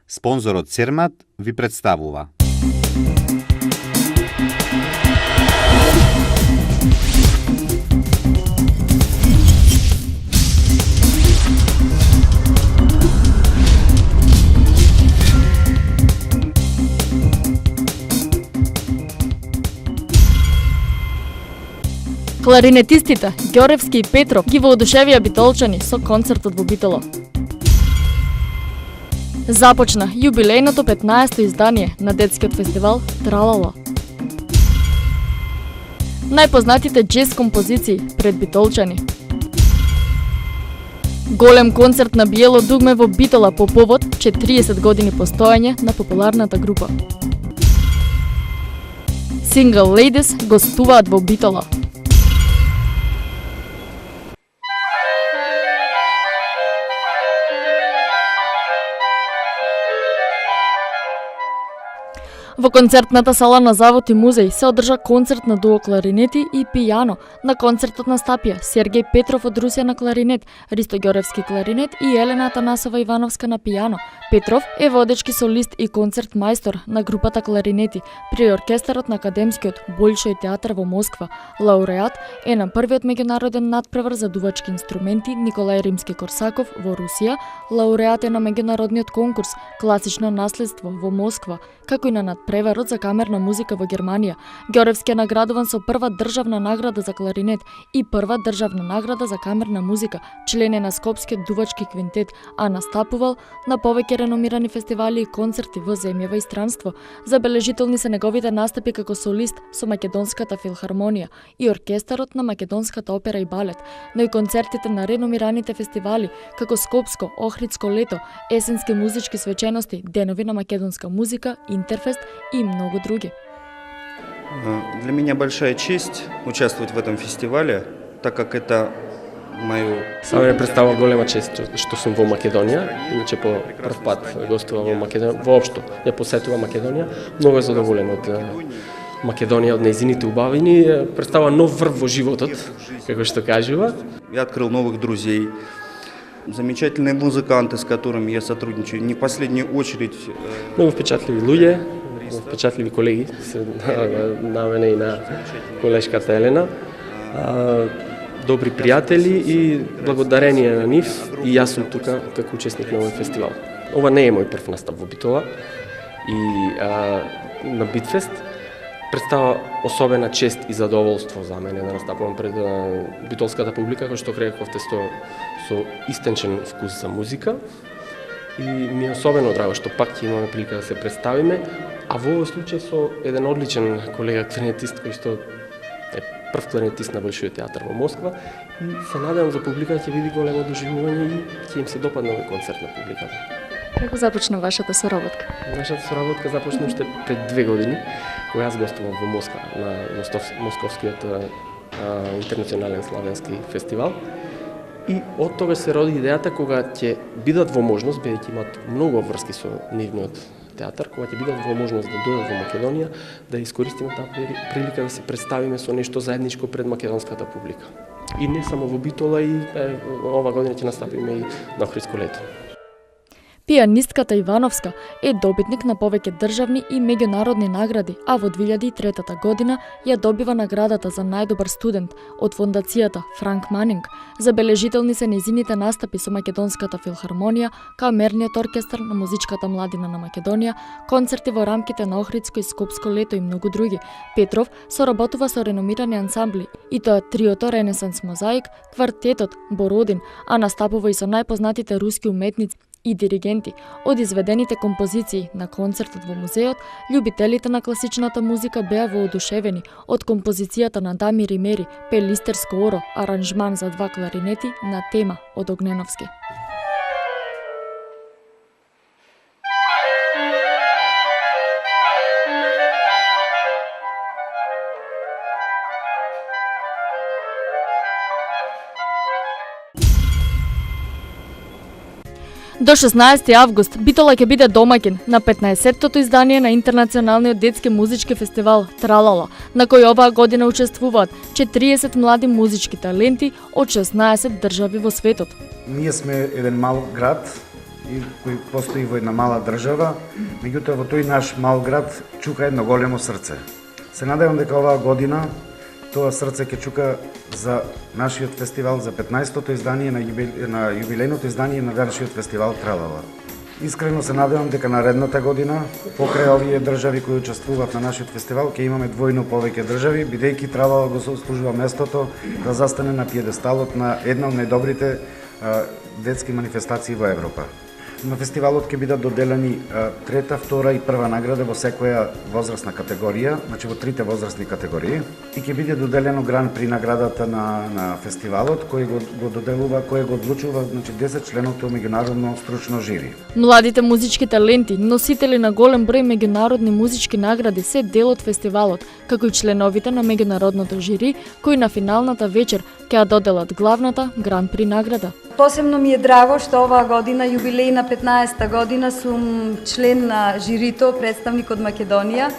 Спонзорот Цермат ви представува. Кларинетистите Ѓоревски и Петров ги воодушевија битолчани со концертот во Битола. Започна јубилејното 15-то издание на детскиот фестивал Тралала. Најпознатите џез композиции пред битолчани. Голем концерт на Биело дугме во Битола по повод 40 години постоење на популарната група. Single Ladies гостуваат во Битола. Во концертната сала на Завод и музеј се одржа концерт на дуо кларинети и пијано. На концертот настапија Сергеј Петров од Русија на кларинет, Ристо Ѓоревски кларинет и Елена Атанасова Ивановска на пијано. Петров е водечки солист и концерт мајстор на групата кларинети при оркестарот на Академскиот Болшој театар во Москва. Лауреат е на првиот меѓународен надпревар за дувачки инструменти Николај Римски-Корсаков во Русија. Лауреат е на меѓународниот конкурс Класично наследство во Москва, како и на надпреварот за камерна музика во Германија. Ѓоревски е наградуван со прва државна награда за кларинет и прва државна награда за камерна музика, член е на Скопскиот дувачки квинтет, а настапувал на повеќе реномирани фестивали и концерти во земјава и странство. Забележителни се неговите настапи како солист со Македонската филхармонија и оркестарот на Македонската опера и балет, но и концертите на реномираните фестивали како Скопско, Охридско лето, есенски музички свечености, денови на македонска музика, Интерфест и много други. Для меня большая честь участвовать в этом фестивале, так как это мое... Само ме представува голема чест што сум во Македонија, иначе по прв пат гостувам во Македонија, воопшто ја посетувам Македонија, многу задоволен од Македонија, од нејзините убавини, представува нов врв во животот, како што кажува. Я открыл новых друзей, замечательные музыканты, с которыми я сотрудничаю, не в последнюю очередь. Многу впечатливи луѓе, впечатливи колеги, на мене и на колешката Елена. Добри пријатели и благодарение на нив и јас сум тука како учесник на овој фестивал. Ова не е мој прв настап во Битола и на Битфест представа особена чест и задоволство за мене да настапувам пред битолската публика, кој што рековте со истенчен вкус за музика. И ми е особено драго што пак ќе имаме прилика да се представиме, а во овој случај со еден одличен колега кларинетист кој што е прв кларинетист на Болшој театар во Москва и се надевам за публика ќе види големо доживување и ќе им се допадне овој концерт на публиката. Како започна вашата соработка? Нашата соработка започна уште пред 2 години, кога јас гостувам во Москва на Московскиот интернационален славенски фестивал. И од тога се роди идејата кога ќе бидат во можност, бидејќи имаат многу врски со нивниот театар, кога ќе бидат во можност да дојдат во Македонија, да искористиме таа прилика да се представиме со нешто заедничко пред македонската публика. И не само во Битола, и ова година ќе настапиме и на Охридско лето. Пијанистката Ивановска е добитник на повеќе државни и меѓународни награди, а во 2003 година ја добива наградата за најдобар студент од фондацијата Франк Манинг. Забележителни се нејзините настапи со Македонската филхармонија, камерниот оркестар на музичката младина на Македонија, концерти во рамките на Охридско и Скопско лето и многу други. Петров соработува со реномирани ансамбли, и тоа триото Ренесанс Мозаик, квартетот Бородин, а настапува и со најпознатите руски уметници и диригенти. Од изведените композиции на концертот во музеот, љубителите на класичната музика беа воодушевени од композицијата на Дамир и Мери, Пелистерско оро, аранжман за 2 кларинети на тема од Огненовски. До 16 август Битола ќе биде домаќин на 15-тото издание на Интернационалниот детски музички фестивал Тралала, на кој оваа година учествуваат 40 млади музички таленти од 16 држави во светот. Ние сме еден мал град и кој постои во една мала држава, меѓутоа во тој наш мал град чука едно големо срце. Се надевам дека оваа година тоа срце ќе чука за нашиот фестивал, за 15-тото издание на јубилејното издание на нашиот фестивал Тралала. Искрено се надевам дека наредната година, покрај овие држави кои учествуваат на нашиот фестивал, ќе имаме двојно повеќе држави, бидејќи Тралала го заслужува местото да застане на пиедесталот на една од најдобрите детски манифестации во Европа. На фестивалот ќе бидат доделени трета, втора и прва награда во секоја возрастна категорија, значи во трите возрастни категории, и ќе биде доделено гран при наградата на фестивалот, кој го доделува, кој го одлучува, значи 10 членото меѓународно стручно жири. Младите музички таленти, носители на голем број меѓународни музички награди, се дел од фестивалот, како и членовите на меѓународното жири, кои на финалната вечер ќе ја доделат главната гран при награда. Посебно ми е драго што оваа година, јубилејна 15-та година, сум член на жирито, представник од Македонија.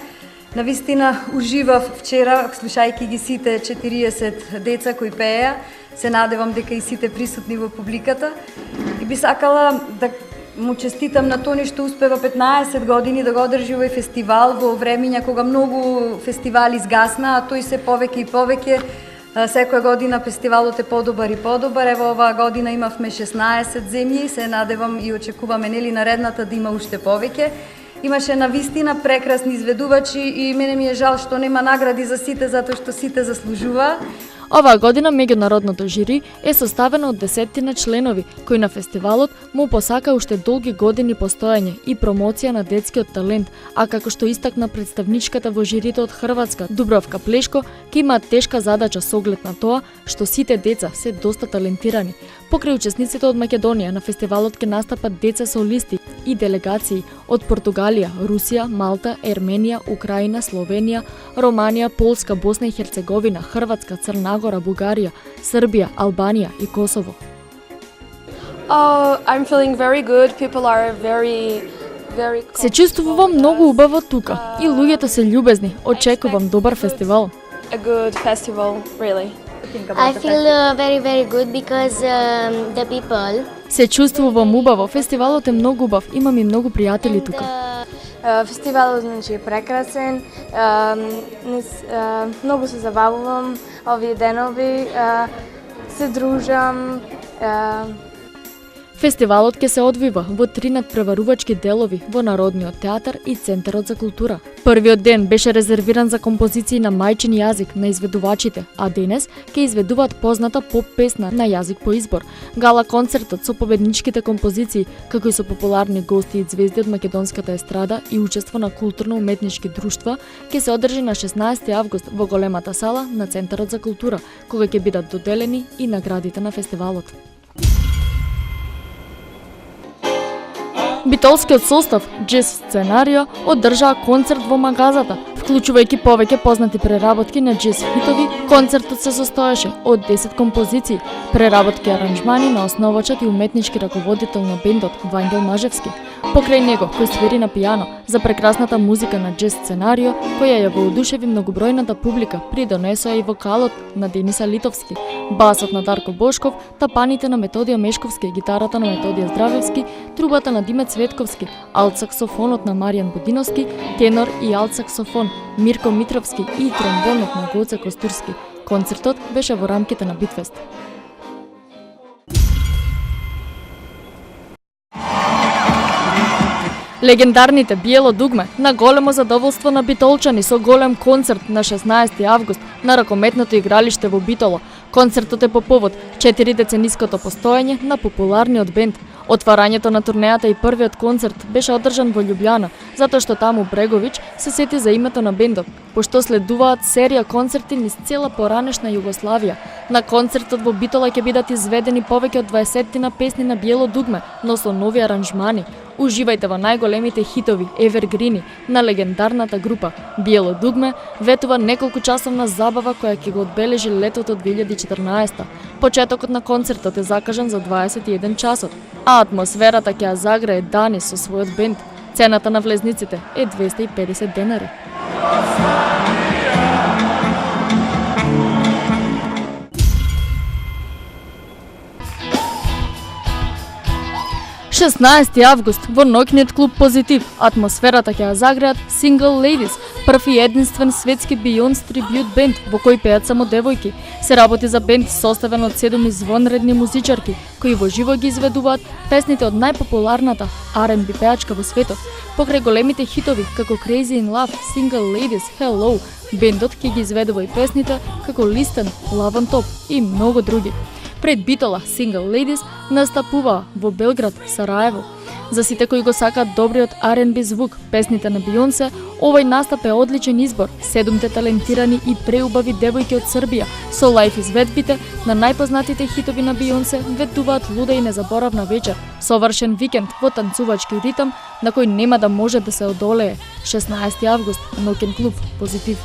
Навистина уживав вчера, слушајќи ги сите 40 деца кои пееа. Се надевам дека и сите присутни во публиката. И би сакала да му честитам на тони што успева 15 години да го одржи овој фестивал во времења кога многу фестивали изгасна, а тој се повеќе и повеќе. Секоја година фестивалот е подобар и подобар. Ево оваа година имавме 16 земји, се надевам и очекуваме нели наредната да има уште повеќе. Имаше навистина прекрасни изведувачи и мене ми е жал што нема награди за сите затоа што сите заслужуваат. Оваа година меѓународното жири е составено од 10 членови, кои на фестивалот му посака уште долги години постоење и промоција на детскиот талент, а како што истакна представничката во жирито од Хрватска, Дубравка Плешко, ќе има тешка задача со оглед на тоа што сите деца се доста талентирани. Покрај учесниците од Македонија, на фестивалот ќе настапат деца солисти и делегации од Португалија, Русија, Малта, Ерменија, Украина, Словенија, Романија, Полска, Босна и Херцеговина, Хрватска, Црна Гора, Бугарија, Србија, Албанија и Косово. I'm feeling very good. People are very Се чувствувам многу убаво тука и луѓето се љубезни. Очекувам добар фестивал. a good festival, really. I feel very good because the people. Се чувствувам убаво. Фестивалот е многу убав. Имам и многу пријатели тука. Фестивалот значи е прекрасен. Многу се забавувам овие денови. Се дружам. Фестивалот ќе се одвива во 3 надпреварувачки делови во Народниот театар и Центарот за култура. Првиот ден беше резервиран за композиции на мајчин јазик на изведувачите, а денес ќе изведуваат позната поп песна на јазик по избор. Гала концертот со победничките композиции, како и со популарни гости и звезди од македонската естрада и учество на културно-уметнички друштва, ќе се одржи на 16 август во големата сала на Центарот за култура, кога ќе бидат доделени и наградите на фестивалот. Битолскиот состав Джез Сценарио одржаа концерт во Магазата, вклучувајќи повеќе познати преработки на джез хитови. Концертот се состоеше од 10 композиции, преработки и аранжмани на основачот и уметнички раководител на бендот Вангел Мажевски. Покрај него, кој свири на пијано, за прекрасната музика на Джез Сценарио, која ја воодушеви многобројната публика, придонесоа и вокалот на Дениса Литовски, басот на Дарко Бошков, тапаните на Методија Мешковски, гитарата на Методија Здравевски, трубата на Диме Цветковски, алт-саксофонот на Маријан Будиновски, тенор и алт-саксофон Мирко Митровски и тромбонот на Гоце Костурски. Концертот беше во рамките на Битфест. Легендарните Биело дугме на големо задоволство на битолчани со голем концерт на 16 август на ракометното игралиште во Битоло. Концертот е по повод 4-децениското постоење на популарниот бенд. Отварањето на турнејата и првиот концерт беше одржан во Љубљана, затоа што таму Бреговиќ се сети за името на бендот, пошто следуваат серија концерти низ цела поранешна Југославија. На концертот во Битола ќе бидат изведени повеќе од 20 песни на Биело дугме, но со нови аранжмани. Уживајте во најголемите хитови, евергрини на легендарната група. Биело дугме ветува неколку часовна забава која ќе го одбележи летото 2014. Почетокот на концертот е закажан за 21 часот, а атмосферата ќе ја загрее Дани со својот бенд. Цената на влезниците е 250 денари. 16 август во ноќниот клуб Позитив атмосферата ќе ја загреат Single Ladies, прв и единствен светски Beyoncé трибют бенд во кој пеат само девојки. Се работи за бенд составен од 7 извонредни музичарки кои во живо ги изведуваат песните од најпопуларната R&B пеачка во светот. Покрај големите хитови како Crazy in Love, Single Ladies, Hello, бендот ќе ги изведува и песните како Listen, Love on Top и многу други. Пред битола Single Ladies настапува во Белград, Сараево. За сите кои го сакаат добриот R&B звук, песните на Beyoncé, овој настап е одличен избор. 7 талентирани и преубави девојки од Србија со лајф изведбите на најпознатите хитови на Beyoncé ветуваат луда и незаборавна вечер, совршен викенд во танцувачки ритам на кој нема да може да се одолее. 16 август, ноќен клуб Позитив.